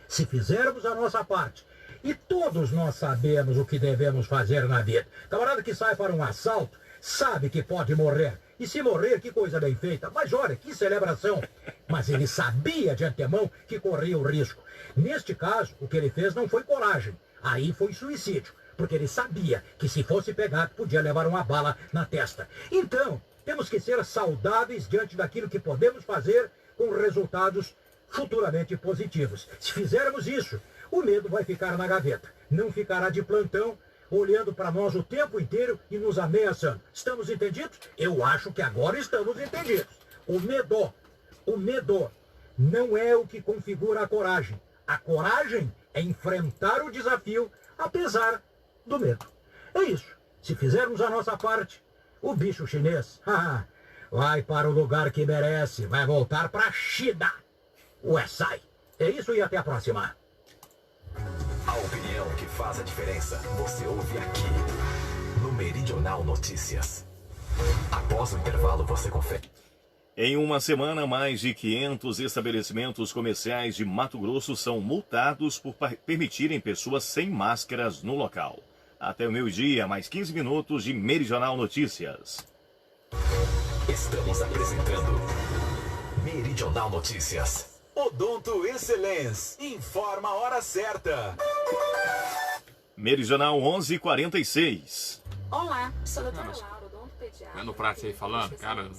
Se fizermos a nossa parte, e todos nós sabemos o que devemos fazer na vida. Camarada que sai para um assalto, sabe que pode morrer. E se morrer, que coisa bem feita. Mas olha, que celebração. Mas ele sabia de antemão que corria o risco. Neste caso, o que ele fez não foi coragem. Aí foi suicídio. Porque ele sabia que se fosse pegado, podia levar uma bala na testa. Então, temos que ser saudáveis diante daquilo que podemos fazer com resultados futuramente positivos. Se fizermos isso, o medo vai ficar na gaveta. Não ficará de plantão, olhando para nós o tempo inteiro e nos ameaçando. Estamos entendidos? Eu acho que agora estamos entendidos. O medo não é o que configura a coragem. A coragem é enfrentar o desafio apesar do medo. É isso. Se fizermos a nossa parte, o bicho chinês vai para o lugar que merece, vai voltar para a China. USA. É isso e até a próxima. A opinião que faz a diferença, você ouve aqui no Meridional Notícias. Após o intervalo, você confere. Em uma semana, mais de 500 estabelecimentos comerciais de Mato Grosso são multados por permitirem pessoas sem máscaras no local. Até o meio-dia, mais 15 minutos de Meridional Notícias. Estamos apresentando Meridional Notícias. Odonto Excelência informa a hora certa. Meridional 11:46. Olá, sou a doutora Laura, odontopediatra. Vendo o prato aí falando, cara.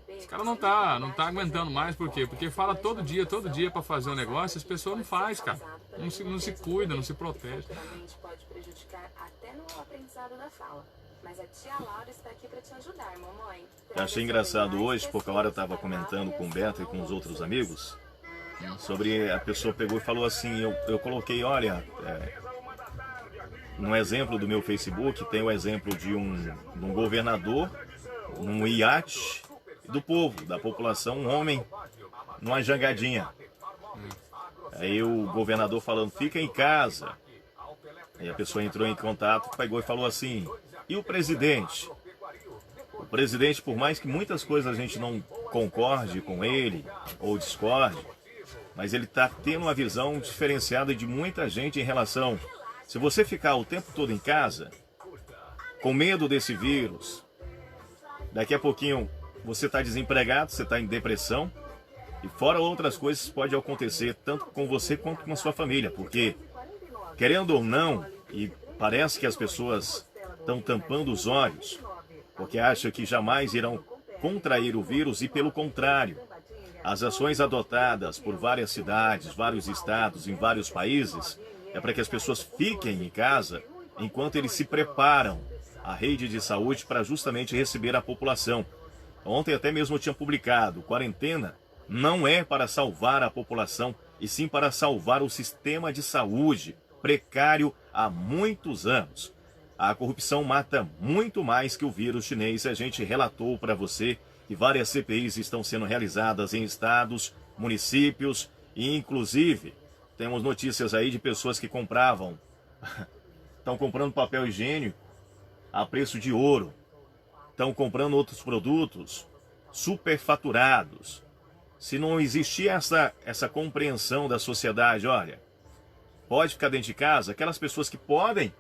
Esse cara não tá aguentando mais, por quê? Porque fala todo dia pra fazer um negócio, as pessoas não fazem, cara. Não se cuida, não se protege. Pode prejudicar até no aprendizado da fala. Mas a tia Laura está aqui para te ajudar, mamãe. Eu achei engraçado hoje, porque a hora eu estava comentando com o Beto e com os outros amigos, sobre a pessoa pegou e falou assim, eu coloquei, olha, no exemplo do meu Facebook, tem o exemplo de um governador, num iate, do povo, da população, um homem, numa jangadinha. Aí o governador falando, fica em casa. Aí a pessoa entrou em contato, pegou e falou assim, e o presidente? O presidente, por mais que muitas coisas a gente não concorde com ele, ou discorde, mas ele está tendo uma visão diferenciada de muita gente em relação, se você ficar o tempo todo em casa, com medo desse vírus, daqui a pouquinho você está desempregado, você está em depressão, e fora outras coisas pode acontecer tanto com você quanto com a sua família, porque, querendo ou não, e parece que as pessoas estão tampando os olhos, porque acham que jamais irão contrair o vírus, e pelo contrário, as ações adotadas por várias cidades, vários estados, em vários países, é para que as pessoas fiquem em casa enquanto eles se preparam a rede de saúde para justamente receber a população. Ontem até mesmo eu tinha publicado, quarentena não é para salvar a população, e sim para salvar o sistema de saúde, precário há muitos anos. A corrupção mata muito mais que o vírus chinês. A gente relatou para você que várias CPIs estão sendo realizadas em estados, municípios, e inclusive temos notícias aí de pessoas que estão comprando papel higiênico a preço de ouro, estão comprando outros produtos superfaturados. Se não existir essa compreensão da sociedade, olha, pode ficar dentro de casa, aquelas pessoas que podem,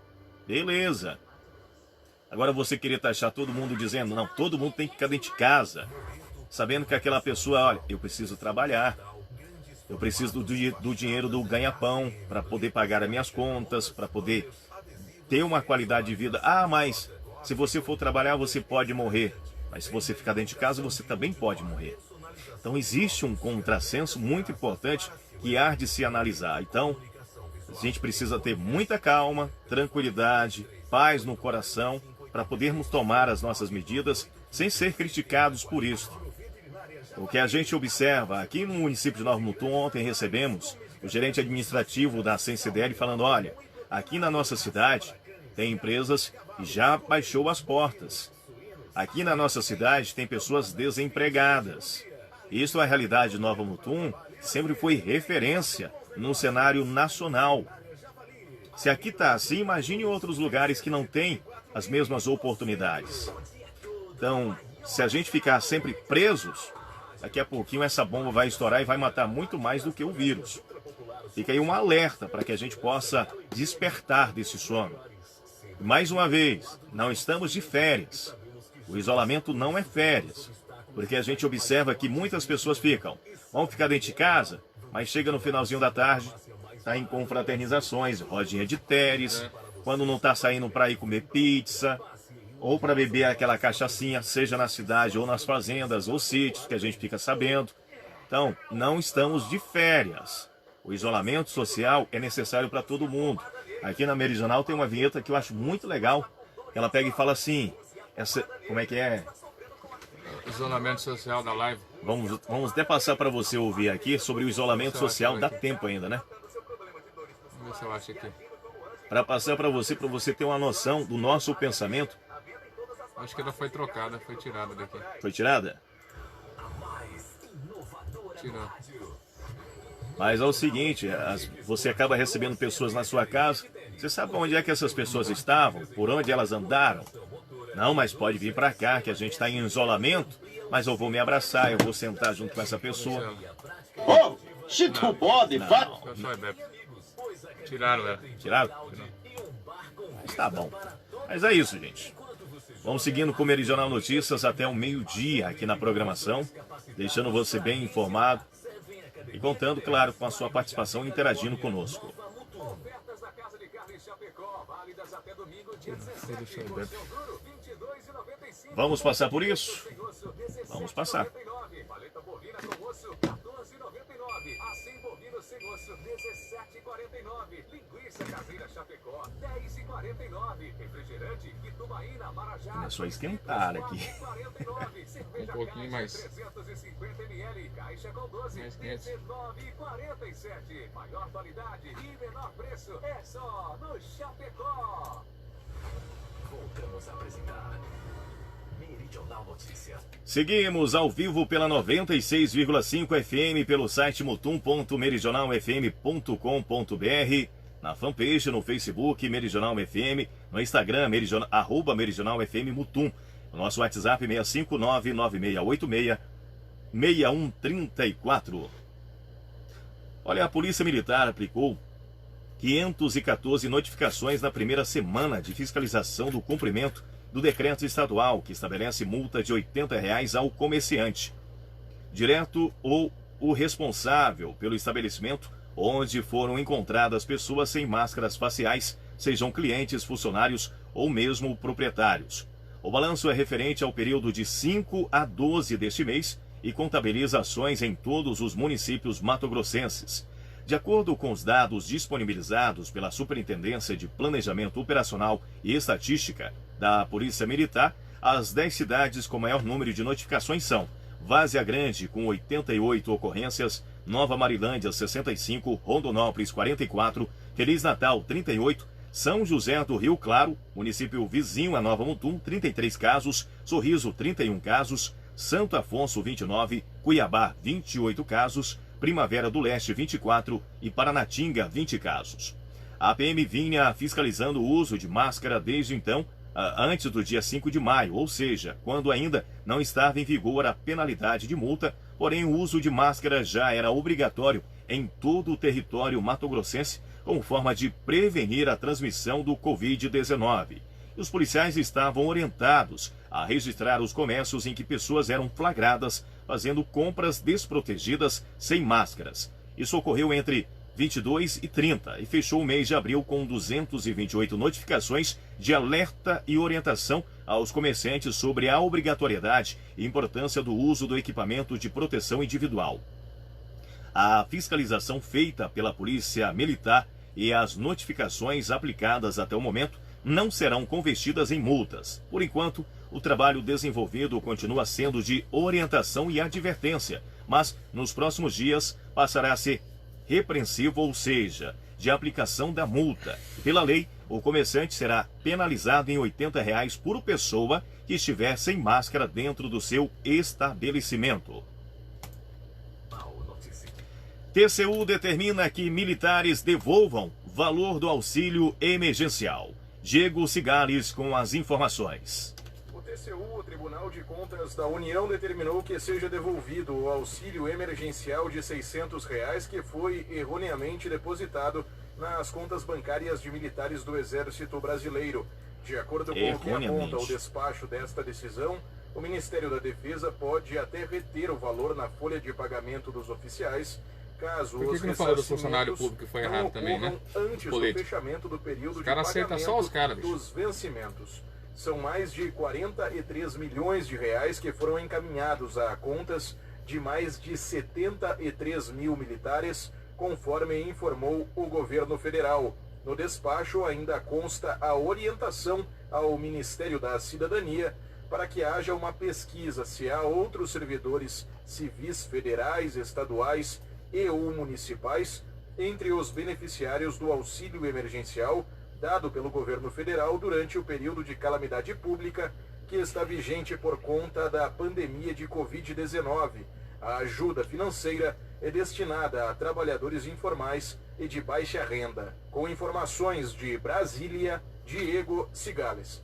beleza. Agora você querer taxar todo mundo dizendo, não, todo mundo tem que ficar dentro de casa, sabendo que aquela pessoa, olha, eu preciso trabalhar, eu preciso do dinheiro do ganha-pão para poder pagar as minhas contas, para poder ter uma qualidade de vida. Ah, mas se você for trabalhar, você pode morrer. Mas se você ficar dentro de casa, você também pode morrer. Então existe um contrassenso muito importante que há de se analisar. Então, a gente precisa ter muita calma, tranquilidade, paz no coração, para podermos tomar as nossas medidas sem ser criticados por isso. O que a gente observa aqui no município de Nova Mutum, ontem recebemos o gerente administrativo da CNCDL falando, olha, aqui na nossa cidade tem empresas que já baixou as portas. Aqui na nossa cidade tem pessoas desempregadas. Isso é a realidade de Nova Mutum, sempre foi referência no cenário nacional. Se aqui está assim, imagine outros lugares que não têm as mesmas oportunidades. Então, se a gente ficar sempre presos, daqui a pouquinho essa bomba vai estourar e vai matar muito mais do que o vírus. Fica aí um alerta para que a gente possa despertar desse sono. Mais uma vez, não estamos de férias. O isolamento não é férias, porque a gente observa que muitas pessoas vão ficar dentro de casa, mas chega no finalzinho da tarde, está em confraternizações, rodinha de teres, quando não está saindo para ir comer pizza, ou para beber aquela cachaçinha, seja na cidade ou nas fazendas ou sítios, que a gente fica sabendo. Então, não estamos de férias. O isolamento social é necessário para todo mundo. Aqui na Meridional tem uma vinheta que eu acho muito legal. Ela pega e fala assim, como é que é? Isolamento social da live. Vamos até passar para você ouvir aqui sobre o isolamento social. Dá tempo ainda, né? Vamos ver se eu acho aqui. Para passar para você ter uma noção do nosso pensamento. Acho que ela foi trocada, foi tirada daqui. Foi tirada? Tirou. Mas é o seguinte, você acaba recebendo pessoas na sua casa. Você sabe onde é que essas pessoas estavam? Por onde elas andaram? Não, mas pode vir para cá, que a gente está em isolamento. Mas eu vou me abraçar, eu vou sentar junto com essa pessoa. Oh, se tu pode, vai. Tiraram ela. Tiraram? Mas tá bom. Mas é isso, gente. Vamos seguindo com o Meridional Notícias até o meio-dia aqui na programação, deixando você bem informado e contando, claro, com a sua participação e interagindo conosco. Vamos passar por isso? Vamos passar. Começou a esquentar aqui. Um pouquinho mais. Mais quente. Maior qualidade e menor preço é só no Chapecó. Voltamos a apresentar Meridional Notícias. Seguimos ao vivo pela 96,5 FM, pelo site mutum.meridionalfm.com.br, na fanpage, no Facebook, Meridional FM, no Instagram, @Meridional FM Mutum. O nosso WhatsApp 659-9686-6134. Olha, a Polícia Militar aplicou 514 notificações na primeira semana de fiscalização do cumprimento do decreto estadual que estabelece multa de R$ 80 ao comerciante, direto ou o responsável pelo estabelecimento onde foram encontradas pessoas sem máscaras faciais, sejam clientes, funcionários ou mesmo proprietários. O balanço é referente ao período de 5 a 12 deste mês e contabiliza ações em todos os municípios mato-grossenses. De acordo com os dados disponibilizados pela Superintendência de Planejamento Operacional e Estatística da Polícia Militar, as 10 cidades com maior número de notificações são Várzea Grande, com 88 ocorrências, Nova Marilândia, 65, Rondonópolis, 44, Feliz Natal, 38, São José do Rio Claro, município vizinho a Nova Mutum, 33 casos, Sorriso, 31 casos, Santo Afonso, 29, Cuiabá, 28 casos, Primavera do Leste, 24 e Paranatinga, 20 casos. A PM vinha fiscalizando o uso de máscara desde então, antes do dia 5 de maio, ou seja, quando ainda não estava em vigor a penalidade de multa, porém o uso de máscara já era obrigatório em todo o território mato-grossense, como forma de prevenir a transmissão do Covid-19. Os policiais estavam orientados a registrar os comércios em que pessoas eram flagradas fazendo compras desprotegidas sem máscaras. Isso ocorreu entre 22 e 30 e fechou o mês de abril com 228 notificações de alerta e orientação aos comerciantes sobre a obrigatoriedade e importância do uso do equipamento de proteção individual. A fiscalização feita pela Polícia Militar e as notificações aplicadas até o momento não serão convertidas em multas. Por enquanto, o trabalho desenvolvido continua sendo de orientação e advertência, mas nos próximos dias passará a ser repreensivo, ou seja, de aplicação da multa. Pela lei, o comerciante será penalizado em R$ 80 por pessoa que estiver sem máscara dentro do seu estabelecimento. TCU determina que militares devolvam valor do auxílio emergencial. Diego Cigales com as informações. O TCU TCU, o Tribunal de Contas da União determinou que seja devolvido o auxílio emergencial de R$ 600 que foi erroneamente depositado nas contas bancárias de militares do Exército Brasileiro. De acordo com o que aponta o despacho desta decisão, o Ministério da Defesa pode até reter o valor na folha de pagamento dos oficiais, caso Por que não falou do funcionário público que foi errado também, né? Antes do fechamento do período de pagamento dos vencimentos. São mais de 43 milhões de reais que foram encaminhados a contas de mais de 73 mil militares, conforme informou o governo federal. No despacho ainda consta a orientação ao Ministério da Cidadania para que haja uma pesquisa se há outros servidores civis federais, estaduais e ou municipais entre os beneficiários do auxílio emergencial dado pelo governo federal durante o período de calamidade pública que está vigente por conta da pandemia de Covid-19. A ajuda financeira é destinada a trabalhadores informais e de baixa renda. Com informações de Brasília, Diego Cigales.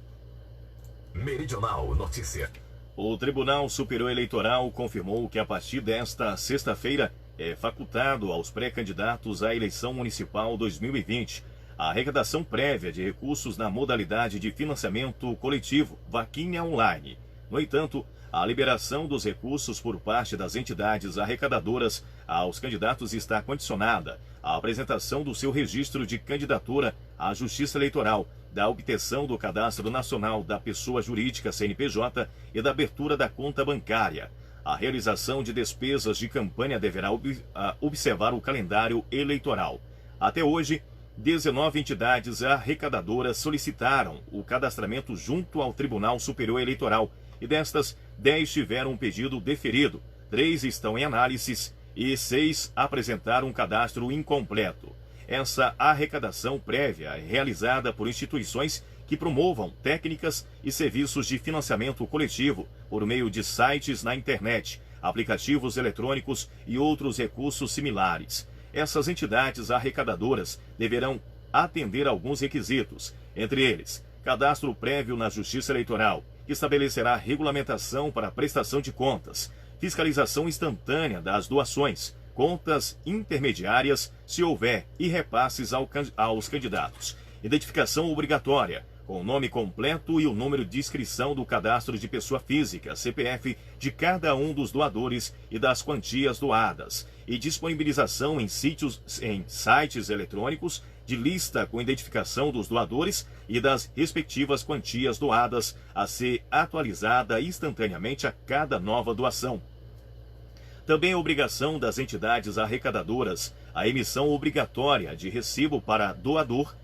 Meridional Notícia. O Tribunal Superior Eleitoral confirmou que a partir desta sexta-feira é facultado aos pré-candidatos à eleição municipal 2020 a arrecadação prévia de recursos na modalidade de financiamento coletivo, vaquinha online. No entanto, a liberação dos recursos por parte das entidades arrecadadoras aos candidatos está condicionada à apresentação do seu registro de candidatura à Justiça Eleitoral, da obtenção do Cadastro Nacional da Pessoa Jurídica CNPJ e da abertura da conta bancária. A realização de despesas de campanha deverá observar o calendário eleitoral. Até hoje, 19 entidades arrecadadoras solicitaram o cadastramento junto ao Tribunal Superior Eleitoral e destas, 10 tiveram um pedido deferido, 3 estão em análise e 6 apresentaram um cadastro incompleto. Essa arrecadação prévia é realizada por instituições que promovam técnicas e serviços de financiamento coletivo por meio de sites na internet, aplicativos eletrônicos e outros recursos similares. Essas entidades arrecadadoras deverão atender alguns requisitos, entre eles, cadastro prévio na Justiça Eleitoral, que estabelecerá regulamentação para prestação de contas, fiscalização instantânea das doações, contas intermediárias, se houver, e repasses aos candidatos. Identificação obrigatória, com o nome completo e o número de inscrição do cadastro de pessoa física, CPF, de cada um dos doadores e das quantias doadas, e disponibilização em sites eletrônicos de lista com identificação dos doadores e das respectivas quantias doadas, a ser atualizada instantaneamente a cada nova doação. Também a obrigação das entidades arrecadadoras a emissão obrigatória de recibo para doador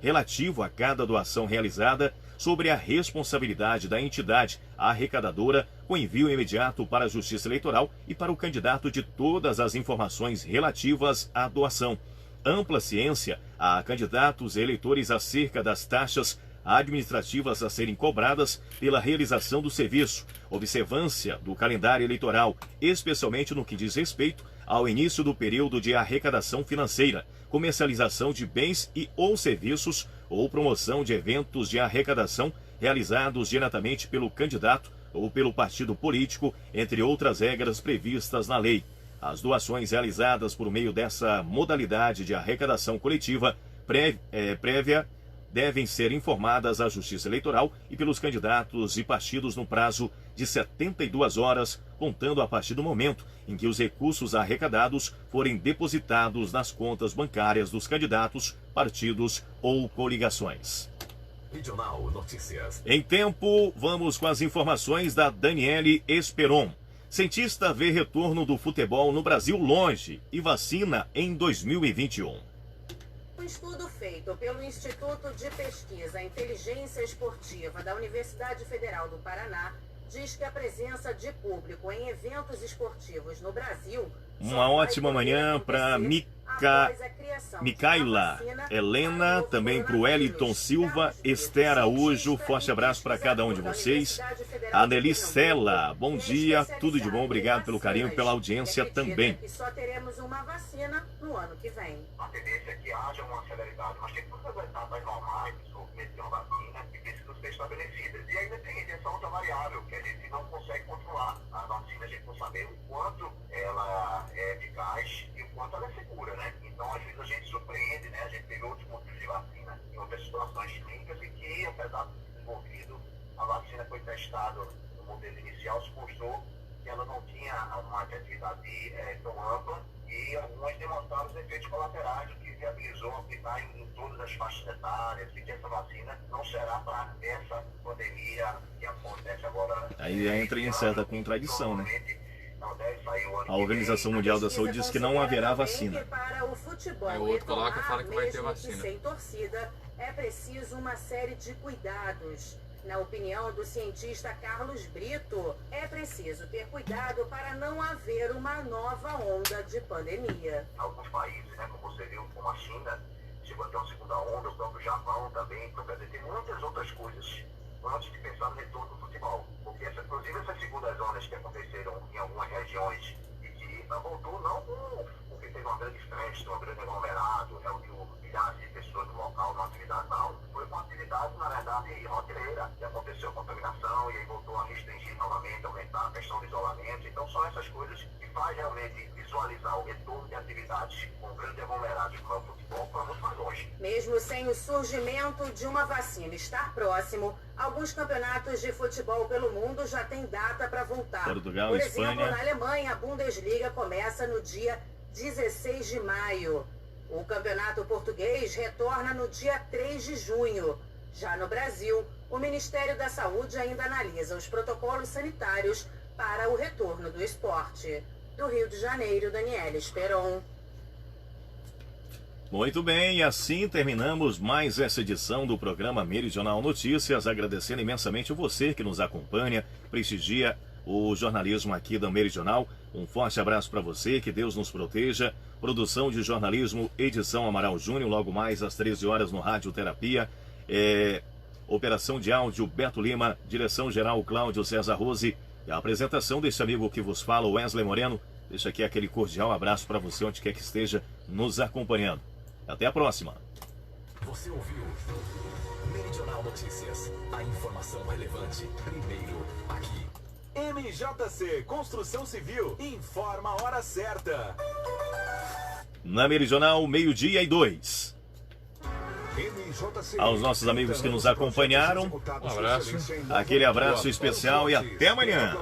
relativo a cada doação realizada, sobre a responsabilidade da entidade arrecadadora, com envio imediato para a Justiça Eleitoral e para o candidato de todas as informações relativas à doação. Ampla ciência a candidatos e eleitores acerca das taxas administrativas a serem cobradas pela realização do serviço, observância do calendário eleitoral, especialmente no que diz respeito ao início do período de arrecadação financeira, comercialização de bens e ou serviços ou promoção de eventos de arrecadação realizados diretamente pelo candidato ou pelo partido político, entre outras regras previstas na lei. As doações realizadas por meio dessa modalidade de arrecadação coletiva prévia devem ser informadas à Justiça Eleitoral e pelos candidatos e partidos no prazo de 72 horas, contando a partir do momento em que os recursos arrecadados forem depositados nas contas bancárias dos candidatos, partidos ou coligações. Regional Notícias. Em tempo, vamos com as informações da Daniele Esperon. Cientista vê retorno do futebol no Brasil longe e vacina em 2021. Um estudo feito pelo Instituto de Pesquisa Inteligência Esportiva da Universidade Federal do Paraná diz que a presença de público em eventos esportivos no Brasil... Uma ótima manhã para Micaela, Helena, também para o Wellington Silva, Esther Araújo, forte abraço para cada um de vocês. A Nelicela, bom dia, tudo de bom, obrigado pelo carinho e pela audiência também. E só teremos uma vacina no ano que vem. A tendência é que haja uma celeridade, mas tem todas as etapas normais do desenvolvimento de uma vacina que precisam ser estabelecidas. E ainda tem essa outra variável, que a gente não consegue controlar. A vacina, a gente não sabe o quanto ela é eficaz e o quanto ela é segura, né? Então, às vezes, a gente surpreende, né? A gente teve outros modelos de vacina em outras situações clínicas e que, apesar de ter desenvolvido, a vacina foi testada no modelo inicial, se mostrou que ela não tinha uma efetividade tão ampla e algumas demonstraram os efeitos colaterais, o que viabilizou aplicar em todas as faixas etárias e que essa vacina não será para essa pandemia que acontece agora. Aí entra em certa contradição, né? A Organização Mundial da Saúde diz que não haverá vacina. Para o futebol aí o outro coloca e fala que vai ter mesmo vacina. Que sem torcida, é preciso uma série de cuidados. Na opinião do cientista Carlos Brito, é preciso ter cuidado para não haver uma nova onda de pandemia. Alguns países, né, como você viu, como a China, chegou a ter uma segunda onda, o próprio Japão também, então quer dizer, tem muitas outras coisas antes de pensar no retorno do futebol. Porque inclusive essas segundas ondas que aconteceram em algumas regiões e que voltou não porque teve uma grande festa, um grande aglomerado, reuniu milhares de pessoas no local, numa atividade não. Foi uma atividade, na verdade, rotineira, que aconteceu contaminação e aí voltou a restringir novamente, aumentar a questão do isolamento. Então são essas coisas que faz realmente visualizar o retorno de atividades com grande aglomerado como o futebol para muito mais longe. Mesmo sem o surgimento de uma vacina estar próximo, alguns campeonatos de futebol pelo mundo já têm data para voltar. Portugal, Por exemplo, Espanha. na Alemanha, a Bundesliga começa no dia 16 de maio. O campeonato português retorna no dia 3 de junho. Já no Brasil, o Ministério da Saúde ainda analisa os protocolos sanitários para o retorno do esporte. Do Rio de Janeiro, Daniela Esperon. Muito bem, e assim terminamos mais essa edição do programa Meridional Notícias, agradecendo imensamente a você que nos acompanha, prestigia o jornalismo aqui da Meridional. Um forte abraço para você, que Deus nos proteja. Produção de jornalismo, edição Amaral Júnior, logo mais às 13 horas no Rádio Terapia. Operação de áudio Beto Lima, direção geral Cláudio César Rose, e a apresentação desse amigo que vos fala, Wesley Moreno. Deixa aqui aquele cordial abraço para você, onde quer que esteja nos acompanhando. Até a próxima. Você ouviu Meridional Notícias, a informação relevante primeiro aqui. MJC Construção Civil informa a hora certa. Na Meridional, 12:02. Aos nossos amigos que nos acompanharam, um abraço. Aquele abraço especial e até amanhã.